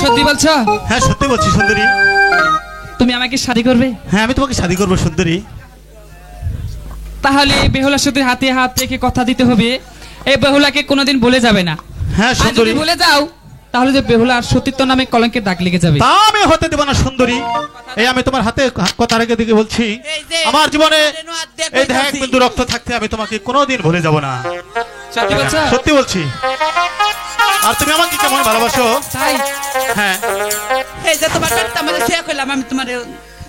সত্যি বলছো? হ্যাঁ সত্যি বলছি সুন্দরী। তুমি আমাকে শাদী করবে? হ্যাঁ আমি তোমাকে শাদী করবো সুন্দরী। তাহলে বেহুলার সাথে হাতে হাত রেখে কথা দিতে হবে, এই বেহুলাকে কোনোদিন ভুলে যাবে না। হ্যাঁ আর যদি সুন্দরী, ভুলে যাও তাহলে যে বেহুলার সতীত্ব নামে কলঙ্কের দাগ লেগে যাবে। তা আমি হতে দেব না সুন্দরী। এই আমি তোমার হাতে কথা রেখে দিকে বলছি, আমার জীবনে এই দেহ এক বিন্দু রক্ত থাকতে আমি তোমাকে কোনোদিন ভুলে যাব না। সত্যি বলছো? সত্যি বলছি। আর তুমি আমাকে কেমন ভালোবাসো? তাই? হ্যাঁ। এই যে তোমার পেটটা আমাদের শেয়া করলাম আমি তোমার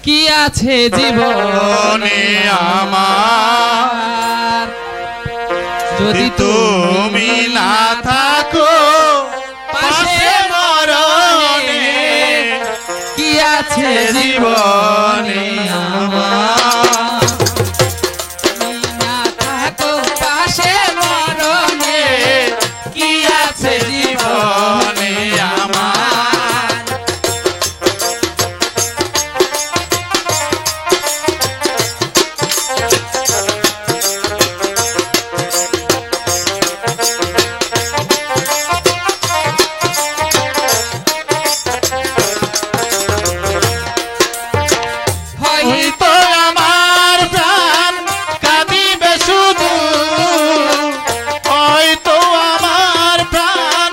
কি আছে জীবনে আমার যদি তুমি না থাকো পাশে মরণে, কি আছে জীবনে আমার তুমি না থাকো পাশে মরণে, কি আছে জীবনে আমার। হয়তো আমার প্রাণ কাঁদিবে শুধু, হয়তো আমার প্রাণ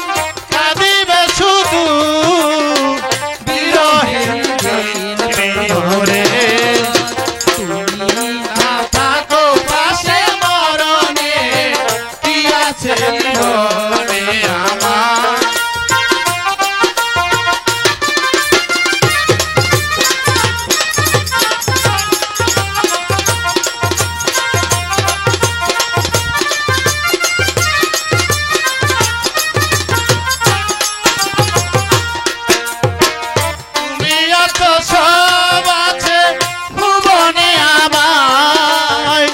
কাঁদিবে শুধু, বিরহের ঘরে তুমি না থাকো পাশে মরণে, কি আছে জীবনে আমার। তুমি এত সব আছে ভুবনে আমায়,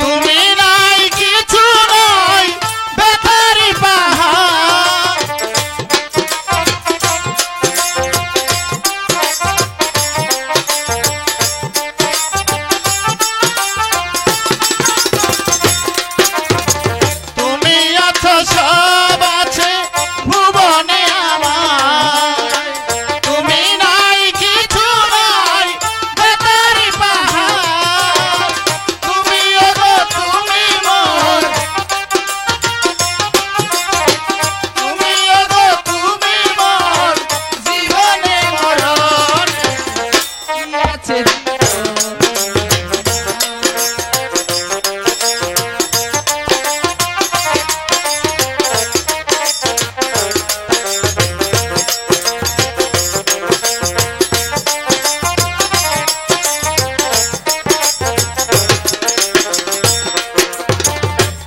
তুমি নাই কিছু নয় ব্যথারি পাহাড়। তুমি এত সব আছে ভুবনে আমায়, তুমি নাই কিছু নয় বেতারি পাহাড়। তুমি ওগো তুমি মোর, তুমি ওগো তুমি মোর জীবনে মরণে, কি আছে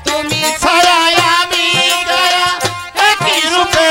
তুমি ছাড়াই আমি গায়া একই রূপে